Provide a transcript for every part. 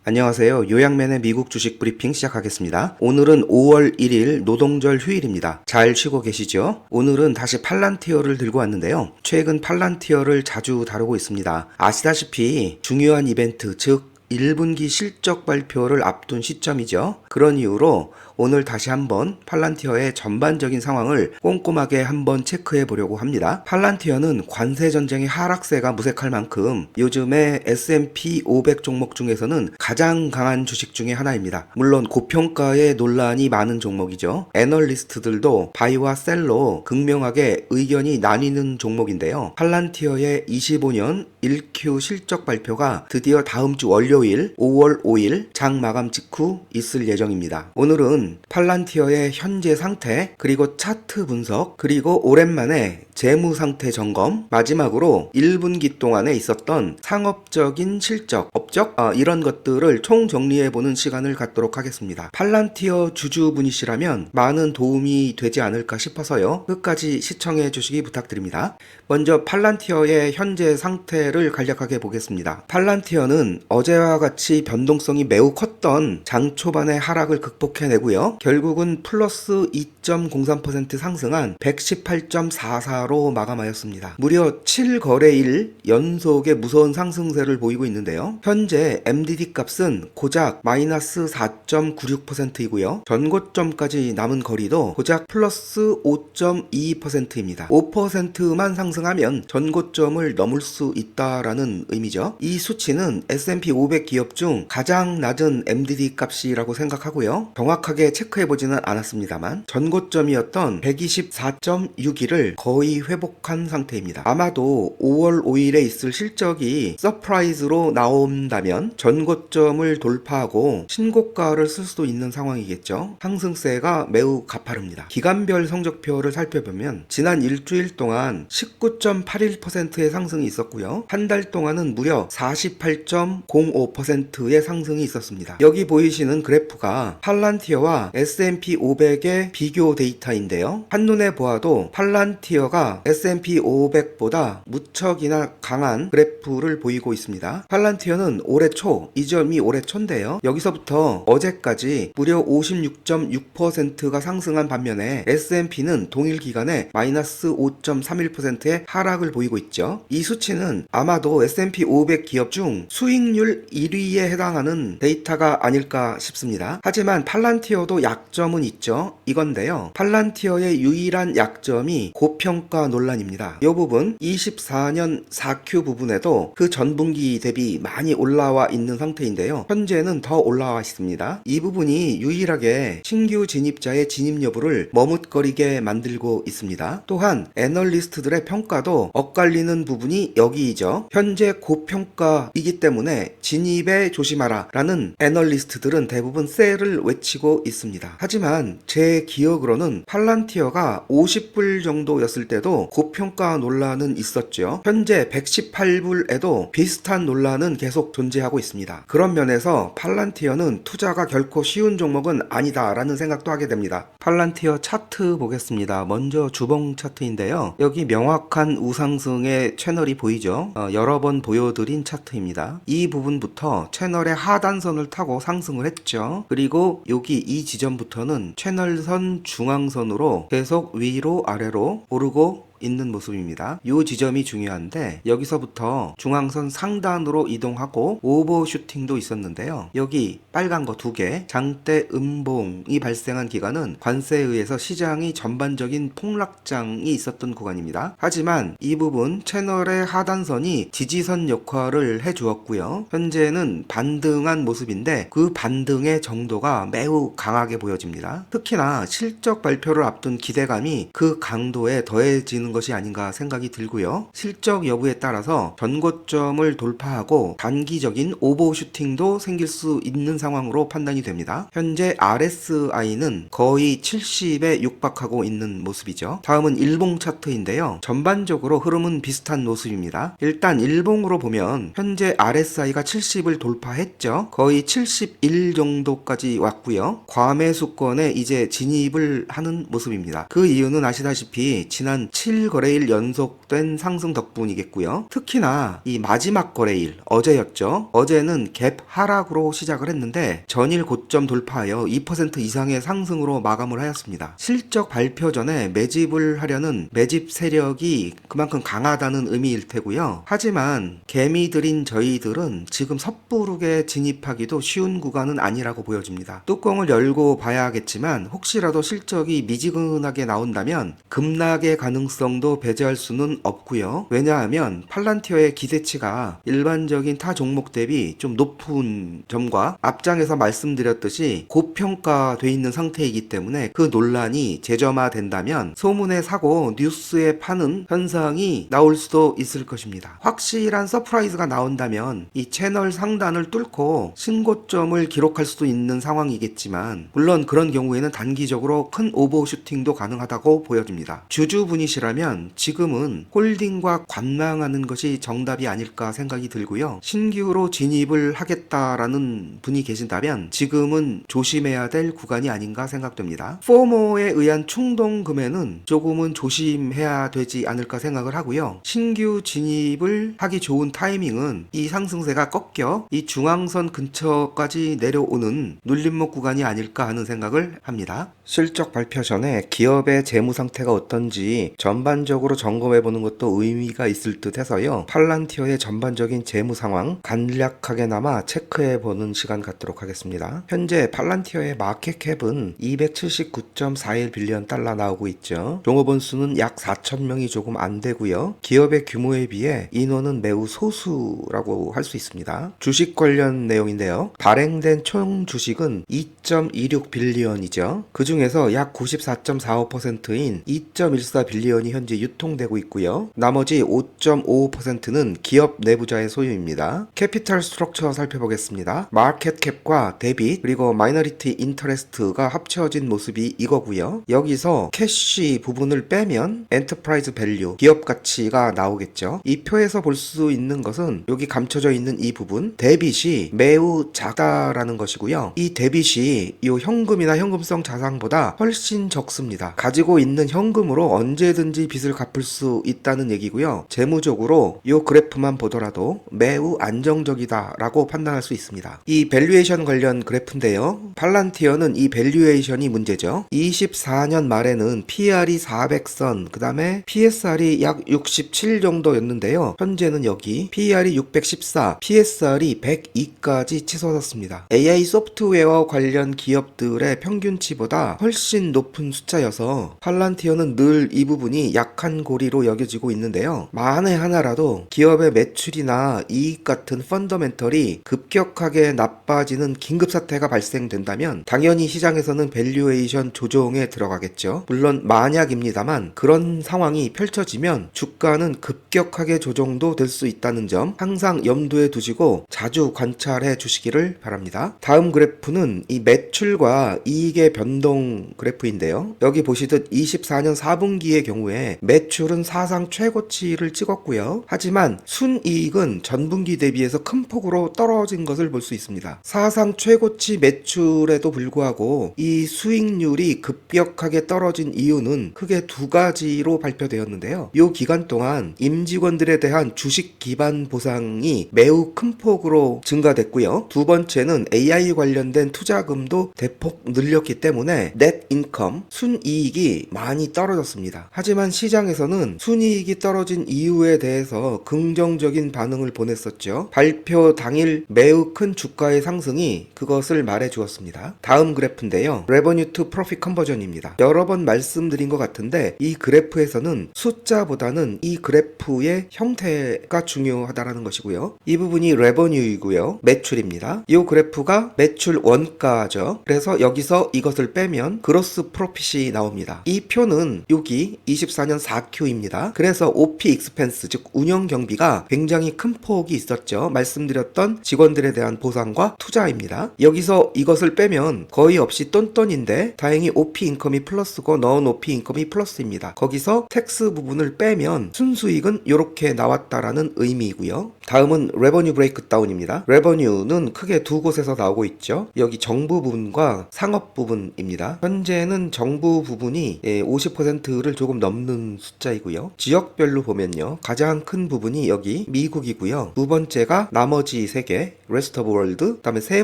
안녕하세요. 요양맨의 미국 주식 브리핑 시작하겠습니다. 오늘은 5월 1일 노동절 휴일입니다. 잘 쉬고 계시죠? 오늘은 다시 팔란티어를 들고 왔는데요. 최근 팔란티어를 자주 다루고 있습니다. 아시다시피 중요한 이벤트, 즉 1분기 실적 발표를 앞둔 시점이죠. 그런 이유로 오늘 다시 한번 팔란티어의 전반적인 상황을 꼼꼼하게 한번 체크해 보려고 합니다. 팔란티어는 관세 전쟁의 하락세가 무색할 만큼 요즘에 S&P 500 종목 중에서는 가장 강한 주식 중에 하나입니다. 물론 고평가의 논란이 많은 종목이죠. 애널리스트들도 바이와 셀로 극명하게 의견이 나뉘는 종목인데요. 팔란티어의 25년 1Q 실적 발표가 드디어 다음 주 월요일 5월 5일 장 마감 직후 있을 예정입니다. 오늘은 팔란티어의 현재 상태, 그리고 차트 분석, 그리고 오랜만에 재무 상태 점검, 마지막으로 1분기 동안에 있었던 상업적인 실적, 업적, 이런 것들을 총 정리해보는 시간을 갖도록 하겠습니다. 팔란티어 주주분이시라면 많은 도움이 되지 않을까 싶어서요. 끝까지 시청해 주시기 부탁드립니다. 먼저 팔란티어의 현재 상태를 간략하게 보겠습니다. 팔란티어는 어제와 같이 변동성이 매우 컸던 장 초반의 하락을 극복해내고요. 결국은 플러스 2.03% 상승한 118.44로 마감하였습니다. 무려 7거래일 연속의 무서운 상승세를 보이고 있는데요. 현재 MDD 값은 고작 마이너스 4.96%이고요. 전고점까지 남은 거리도 고작 플러스 5.22%입니다. 5%만 상승하면 전고점을 넘을 수 있다라는 의미죠. 이 수치는 S&P 500 기업 중 가장 낮은 MDD 값이라고 생각하고요. 정확하게 체크해보지는 않았습니다만 전고점이었던 124.61을 거의 회복한 상태입니다. 아마도 5월 5일에 있을 실적이 서프라이즈로 나온다면 전고점을 돌파하고 신고가를 쓸 수도 있는 상황이겠죠. 상승세가 매우 가파릅니다. 기간별 성적표를 살펴보면 지난 일주일 동안 19.81%의 상승이 있었고요. 한 달 동안은 무려 48.05%의 상승이 있었습니다. 여기 보이시는 그래프가 팔란티어와 S&P 500의 비교 데이터인데요. 한눈에 보아도 팔란티어가 S&P 500보다 무척이나 강한 그래프를 보이고 있습니다. 팔란티어는 올해 초, 이 점이 올해 초인데요. 여기서부터 어제까지 무려 56.6%가 상승한 반면에 S&P는 동일 기간에 마이너스 5.31%의 하락을 보이고 있죠. 이 수치는 아마도 S&P 500 기업 중 수익률 1위에 해당하는 데이터가 아닐까 싶습니다. 하지만 팔란티어도 약점은 있죠. 이건데요. 팔란티어의 유일한 약점이 고평가 논란입니다. 이 부분 24년 4Q 부분에도 그 전분기 대비 많이 올라와 있는 상태인데요. 현재는 더 올라와 있습니다. 이 부분이 유일하게 신규 진입자의 진입 여부를 머뭇거리게 만들고 있습니다. 또한 애널리스트들의 평가도 엇갈리는 부분이 여기이죠. 현재 고평가이기 때문에 진입에 조심하라 라는 애널리스트들은 대부분 셀을 외치고 있습니다. 하지만 제 기억으로는 팔란티어가 50불 정도였을 때도 고평가 논란은 있었죠. 현재 118불에도 비슷한 논란은 계속 존재하고 있습니다. 그런 면에서 팔란티어는 투자가 결코 쉬운 종목은 아니다 라는 생각도 하게 됩니다. 팔란티어 차트 보겠습니다. 먼저 주봉 차트인데요. 여기 명확한 우상승의 채널이 보이죠. 여러 번 보여드린 차트입니다. 이 부분부터 채널의 하단선을 타고 상승을 했죠. 그리고 여기 이 지점부터는 채널선 중앙선으로 계속 위로 아래로 오르고 있는 모습입니다. 이 지점이 중요한데 여기서부터 중앙선 상단으로 이동하고 오버슈팅도 있었는데요. 여기 빨간 거 2개 장대 음봉이 발생한 기간은 관세에 의해서 시장이 전반적인 폭락장이 있었던 구간입니다. 하지만 이 부분 채널의 하단선이 지지선 역할을 해주었고요. 현재는 반등한 모습인데 그 반등의 정도가 매우 강하게 보여집니다. 특히나 실적 발표를 앞둔 기대감이 그 강도에 더해지는 것이 아닌가 생각이 들고요. 실적 여부에 따라서 전고점을 돌파하고 단기적인 오버슈팅도 생길 수 있는 상황으로 판단이 됩니다. 현재 RSI는 거의 70에 육박하고 있는 모습이죠. 다음은 일봉 차트인데요. 전반적으로 흐름은 비슷한 모습입니다. 일단 일봉으로 보면 현재 RSI가 70을 돌파했죠. 거의 71 정도까지 왔고요. 과매수권에 이제 진입을 하는 모습입니다. 그 이유는 아시다시피 지난 7 7거래일 연속된 상승 덕분이겠고요. 특히나 이 마지막 거래일 어제였죠. 어제는 갭 하락으로 시작을 했는데 전일 고점 돌파하여 2% 이상의 상승으로 마감을 하였습니다. 실적 발표 전에 매집을 하려는 매집 세력이 그만큼 강하다는 의미일 테고요. 하지만 개미들인 저희들은 지금 섣부르게 진입하기도 쉬운 구간은 아니라고 보여집니다. 뚜껑을 열고 봐야겠지만 혹시라도 실적이 미지근하게 나온다면 급락의 가능성도 배제할 수는 없고요. 왜냐하면 팔란티어의 기대치가 일반적인 타 종목 대비 좀 높은 점과 앞장에서 말씀드렸듯이 고평가돼 있는 상태이기 때문에 그 논란이 재점화된다면 소문에 사고 뉴스에 파는 현상이 나올 수도 있을 것입니다. 확실한 서프라이즈가 나온다면 이 채널 상단을 뚫고 신고점을 기록할 수도 있는 상황이겠지만 물론 그런 경우에는 단기적으로 큰 오버슈팅도 가능하다고 보여집니다. 주주분이시라면 지금은 홀딩과 관망하는 것이 정답이 아닐까 생각이 들고요. 신규로 진입을 하겠다라는 분이 계신다면 지금은 조심해야 될 구간이 아닌가 생각됩니다. 포모에 의한 충동 구매는 조금은 조심해야 되지 않을까 생각을 하고요. 신규 진입을 하기 좋은 타이밍은 이 상승세가 꺾여 이 중앙선 근처까지 내려오는 눌림목 구간이 아닐까 하는 생각을 합니다. 실적 발표 전에 기업의 재무 상태가 어떤지 전반적으로 점검해 보는 것도 의미가 있을 듯 해서요. 팔란티어의 전반적인 재무 상황 간략하게나마 체크해 보는 시간 갖도록 하겠습니다. 현재 팔란티어의 마켓캡은 279.41 빌리언 달러 나오고 있죠. 종업원 수는 약 4,000명이 조금 안 되고요. 기업의 규모에 비해 인원은 매우 소수라고 할 수 있습니다. 주식 관련 내용인데요. 발행된 총 주식은 2.26 빌리언이죠. 그 중에서 약 94.45%인 2.14 빌리언이 현재 유통되고 있고요. 나머지 5.55%는 기업 내부자의 소유입니다. 캐피탈 스트럭처 살펴보겠습니다. 마켓 캡과 데빗 그리고 마이너리티 인터레스트가 합쳐진 모습이 이거고요. 여기서 캐시 부분을 빼면 엔터프라이즈 밸류, 기업 가치가 나오겠죠. 이 표에서 볼 수 있는 것은 여기 감춰져 있는 이 부분, 데빗이 매우 작다라는 것이고요. 이 데빗이 이 현금이나 현금성 자산보다 훨씬 적습니다. 가지고 있는 현금으로 언제든지 빚을 갚을 수 있다는 얘기고요. 재무적으로 이 그래프만 보더라도 매우 안정적이다라고 판단할 수 있습니다. 이 밸류에이션 관련 그래프인데요. 팔란티어는 이 밸류에이션이 문제죠. 24년 말에는 PR이 400선, 그 다음에 PSR이 약 67 정도였는데요. 현재는 여기 PR이 614, PSR이 102까지 치솟았습니다. AI 소프트웨어 관련 기업들의 평균치보다 훨씬 높은 숫자여서 팔란티어는 늘 이 부분이 약한 고리로 여겨지고 있는데요. 만에 하나라도 기업의 매출이나 이익 같은 펀더멘털이 급격하게 나빠지는 긴급사태가 발생된다면 당연히 시장에서는 밸류에이션 조정에 들어가겠죠. 물론 만약입니다만 그런 상황이 펼쳐지면 주가는 급격하게 조정도 될 수 있다는 점 항상 염두에 두시고 자주 관찰해 주시기를 바랍니다. 다음 그래프는 이 매출과 이익의 변동 그래프인데요. 여기 보시듯 24년 4분기의 경우에 매출은 사상 최고치를 찍었고요. 하지만 순이익은 전분기 대비해서 큰 폭으로 떨어진 것을 볼 수 있습니다. 사상 최고치 매출에도 불구하고 이 수익률이 급격하게 떨어진 이유는 크게 두 가지로 발표되었는데요. 이 기간 동안 임직원들에 대한 주식 기반 보상이 매우 큰 폭으로 증가됐고요. 두 번째는 AI 관련된 투자금도 대폭 늘렸기 때문에 넷 인컴, 순이익이 많이 떨어졌습니다. 하지만 시장에서는 순이익이 떨어진 이유에 대해서 긍정적인 반응을 보냈었죠. 발표 당일 매우 큰 주가의 상승이 그것을 말해 주었습니다. 다음 그래프인데요. 레버뉴 투 프로핏 컨버전입니다. 여러 번 말씀드린 것 같은데 이 그래프에서는 숫자보다는 이 그래프의 형태가 중요하다라는 것이고요. 이 부분이 레버뉴이고요. 매출입니다. 이 그래프가 매출 원가죠. 그래서 여기서 이것을 빼면 그로스 프로핏이 나옵니다. 이 표는 여기 24년 4Q입니다. 그래서 OP 익스펜스 즉 운영 경비가 굉장히 큰 폭이 있었죠. 말씀드렸던 직원들에 대한 보상과 투자입니다. 여기서 이것을 빼면 거의 없이 똔똔인데 다행히 OP 인컴이 플러스고 non OP 인컴이 플러스입니다. 거기서 텍스 부분을 빼면 순수익은 이렇게 나왔다라는 의미이고요. 다음은 레버뉴 브레이크다운입니다. 레버뉴는 크게 두 곳에서 나오고 있죠. 여기 정부 부분과 상업 부분입니다. 현재는 정부 부분이 50%를 조금 넘는 없는 숫자이고요. 지역별로 보면요. 가장 큰 부분이 여기 미국이고요. 두 번째가 나머지 3개, Rest of World, 그다음에 세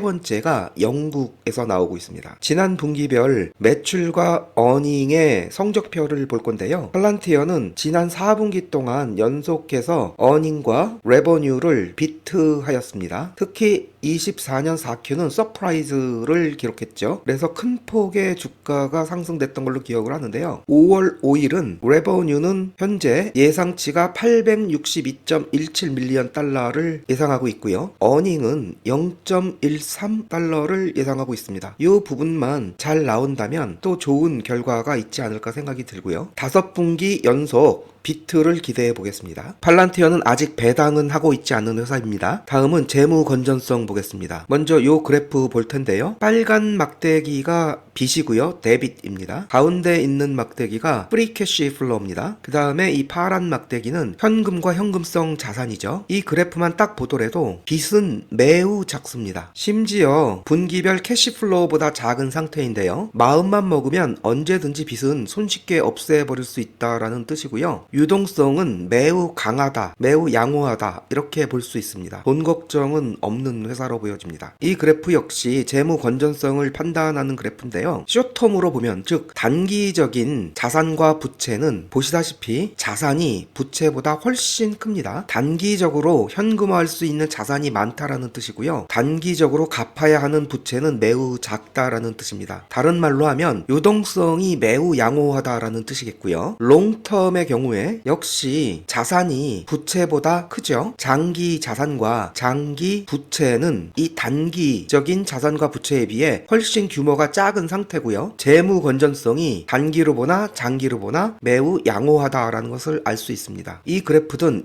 번째가 영국에서 나오고 있습니다. 지난 분기별 매출과 어닝의 성적표를 볼 건데요. 팔란티어는 지난 4분기 동안 연속해서 어닝과 레버뉴를 비트하였습니다. 특히 24년 4Q는 서프라이즈를 기록했죠. 그래서 큰 폭의 주가가 상승됐던 걸로 기억을 하는데요. 5월 5일은 레버뉴는 현재 예상치가 862.17 밀리언 달러를 예상하고 있고요. 어닝은 0.13 달러를 예상하고 있습니다. 이 부분만 잘 나온다면 또 좋은 결과가 있지 않을까 생각이 들고요. 5분기 연속 비트를 기대해 보겠습니다. 팔란티어는 아직 배당은 하고 있지 않은 회사입니다. 다음은 재무 건전성 보겠습니다. 먼저 이 그래프 볼 텐데요. 빨간 막대기가 빚이고요. 데빗입니다. 가운데 있는 막대기가 프리캐시 플로우입니다. 그 다음에 이 파란 막대기는 현금과 현금성 자산이죠. 이 그래프만 딱 보더라도 빚은 매우 작습니다. 심지어 분기별 캐시 플로우보다 작은 상태인데요. 마음만 먹으면 언제든지 빚은 손쉽게 없애버릴 수 있다라는 뜻이고요. 유동성은 매우 강하다, 매우 양호하다 이렇게 볼 수 있습니다. 돈 걱정은 없는 회사로 보여집니다. 이 그래프 역시 재무 건전성을 판단하는 그래프인데요. 숏텀으로 보면 즉 단기적인 자산과 부채는 보시다시피 자산이 부채보다 훨씬 큽니다. 단기적으로 현금화할 수 있는 자산이 많다라는 뜻이고요. 단기적으로 갚아야 하는 부채는 매우 작다라는 뜻입니다. 다른 말로 하면 유동성이 매우 양호하다라는 뜻이겠고요. 롱텀의 경우에 역시 자산이 부채보다 크죠. 장기 자산과 장기 부채는 이 단기적인 자산과 부채에 비해 훨씬 규모가 작은 상태고요. 재무 건전성이 단기로 보나 장기로 보나 매우 양호하다라는 것을 알 수 있습니다. 이 그래프든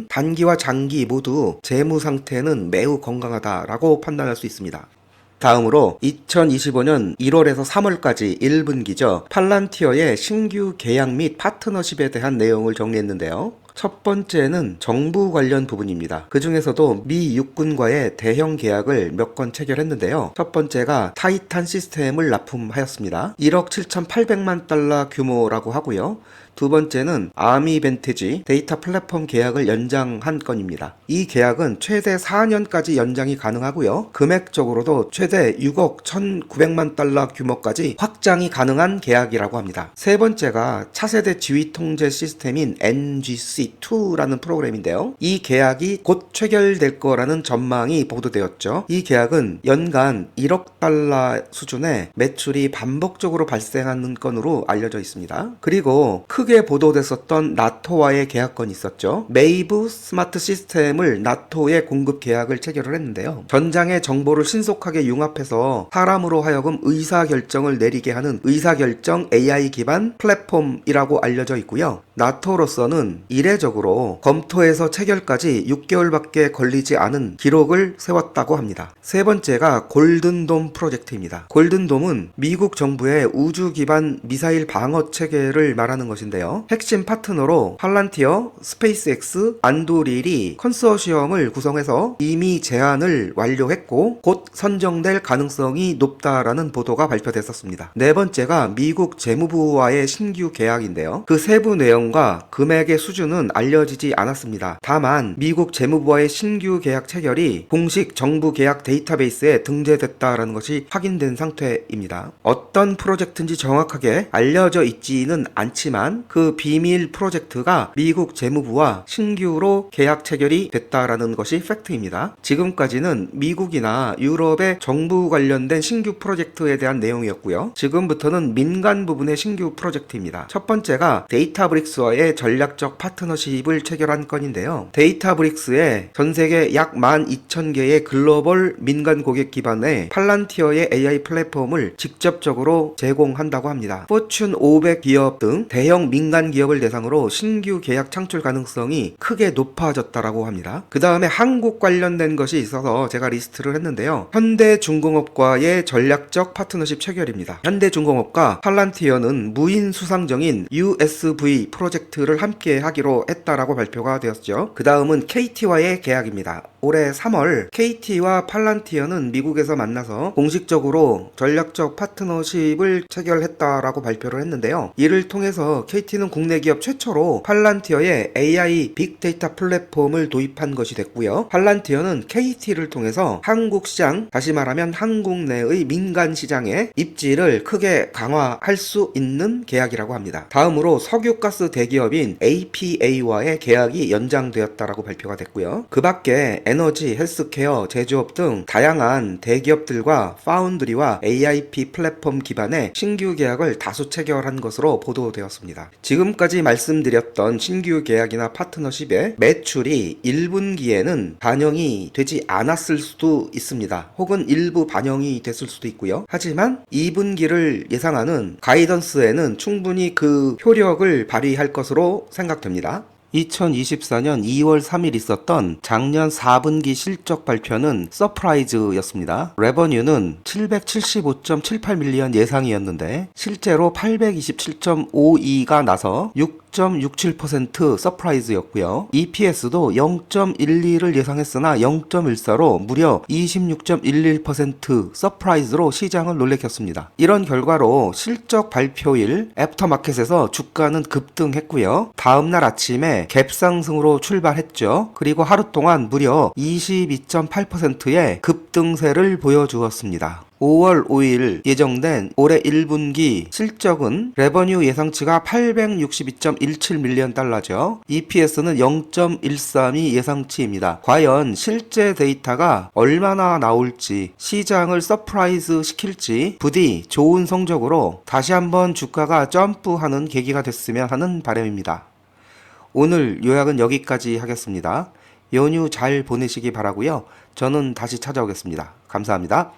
단기와 장기 모두 재무 상태는 매우 건강하다라고 판단할 수 있습니다. 다음으로 2025년 1월에서 3월까지 1분기죠. 팔란티어의 신규 계약 및 파트너십에 대한 내용을 정리했는데요. 첫 번째는 정부 관련 부분입니다. 그 중에서도 미 육군과의 대형 계약을 몇 건 체결했는데요. 첫 번째가 타이탄 시스템을 납품하였습니다. 1억 7,800만 달러 규모라고 하고요. 두 번째는 아미 벤티지 데이터 플랫폼 계약을 연장한 건입니다. 이 계약은 최대 4년까지 연장이 가능하고요. 금액적으로도 최대 6억 1,900만 달러 규모까지 확장이 가능한 계약이라고 합니다. 세 번째가 차세대 지휘 통제 시스템인 NGC2라는 프로그램인데요. 이 계약이 곧 체결될 거라는 전망이 보도되었죠. 이 계약은 연간 1억 달러 수준의 매출이 반복적으로 발생하는 건으로 알려져 있습니다. 그리고 크게 보도됐었던 나토와의 계약건이 있었죠. 메이브 스마트 시스템을 나토에 공급 계약을 체결을 했는데요. 전장의 정보를 신속하게 융합해서 사람으로 하여금 의사결정을 내리게 하는 의사결정 AI 기반 플랫폼이라고 알려져 있고요. 나토로서는 이례적으로 검토에서 체결까지 6개월밖에 걸리지 않은 기록을 세웠다고 합니다. 세 번째가 골든돔 프로젝트입니다. 골든돔은 미국 정부의 우주 기반 미사일 방어 체계를 말하는 것인데요. 핵심 파트너로 팔란티어, 스페이스X, 안도릴이 컨소시엄을 구성해서 이미 제안을 완료했고 곧 선정될 가능성이 높다라는 보도가 발표됐었습니다. 네 번째가 미국 재무부와의 신규 계약인데요. 그 세부 내용과 금액의 수준은 알려지지 않았습니다. 다만 미국 재무부와의 신규 계약 체결이 공식 정부 계약 데이터베이스에 등재됐다라는 것이 확인된 상태입니다. 어떤 프로젝트인지 정확하게 알려져 있지는 않지만 그 비밀 프로젝트가 미국 재무부와 신규로 계약 체결이 됐다라는 것이 팩트입니다. 지금까지는 미국이나 유럽의 정부 관련된 신규 프로젝트에 대한 내용이었고요. 지금부터는 민간 부분의 신규 프로젝트입니다. 첫 번째가 데이터브릭스와의 전략적 파트너십을 체결한 건인데요. 데이터브릭스에 전세계 약 12,000개의 글로벌 민간 고객 기반의 팔란티어의 AI 플랫폼을 직접적으로 제공한다고 합니다. 포춘 500 기업 등 대형 민간 기업을 대상으로 신규 계약 창출 가능성이 크게 높아졌다라고 합니다. 그 다음에 한국 관련된 것이 있어서 제가 리스트를 했는데요. 현대중공업과의 전략적 파트너십 체결입니다. 현대중공업과 팔란티어는 무인 수상정인 USV 프로젝트를 함께 하기로 했다라고 발표가 되었죠. 그 다음은 KT와의 계약입니다. 올해 3월 KT와 팔란티어는 미국에서 만나서 공식적으로 전략적 파트너십을 체결했다라고 발표를 했는데요. 이를 통해서 KT는 국내 기업 최초로 팔란티어의 AI 빅데이터 플랫폼을 도입한 것이 됐고요. 팔란티어는 KT를 통해서 한국 시장, 다시 말하면 한국 내의 민간 시장의 입지를 크게 강화할 수 있는 계약이라고 합니다. 다음으로 석유가스 대기업인 APA와의 계약이 연장되었다라고 발표가 됐고요. 그 밖에 에너지, 헬스케어, 제조업 등 다양한 대기업들과 파운드리와 AIP 플랫폼 기반의 신규 계약을 다수 체결한 것으로 보도되었습니다. 지금까지 말씀드렸던 신규 계약이나 파트너십의 매출이 1분기에는 반영이 되지 않았을 수도 있습니다. 혹은 일부 반영이 됐을 수도 있고요. 하지만 2분기를 예상하는 가이던스에는 충분히 그 효력을 발휘할 것으로 생각됩니다. 2024년 2월 3일 있었던 작년 4분기 실적 발표는 서프라이즈였습니다. 레버뉴는 775.78밀리언 예상이었는데 실제로 827.52가 나서 6.67% 서프라이즈였고요. EPS도 0.12를 예상했으나 0.14로 무려 26.11% 서프라이즈로 시장을 놀래켰습니다. 이런 결과로 실적 발표일 애프터마켓에서 주가는 급등했고요. 다음날 아침에 갭상승으로 출발했죠. 그리고 하루 동안 무려 22.8%의 급등세를 보여주었습니다. 5월 5일 예정된 올해 1분기 실적은 레버뉴 예상치가 862.17밀리언 달러죠. EPS는 0.13이 예상치입니다. 과연 실제 데이터가 얼마나 나올지, 시장을 서프라이즈 시킬지 부디 좋은 성적으로 다시 한번 주가가 점프하는 계기가 됐으면 하는 바람입니다. 오늘 요약은 여기까지 하겠습니다. 연휴 잘 보내시기 바라고요. 저는 다시 찾아오겠습니다. 감사합니다.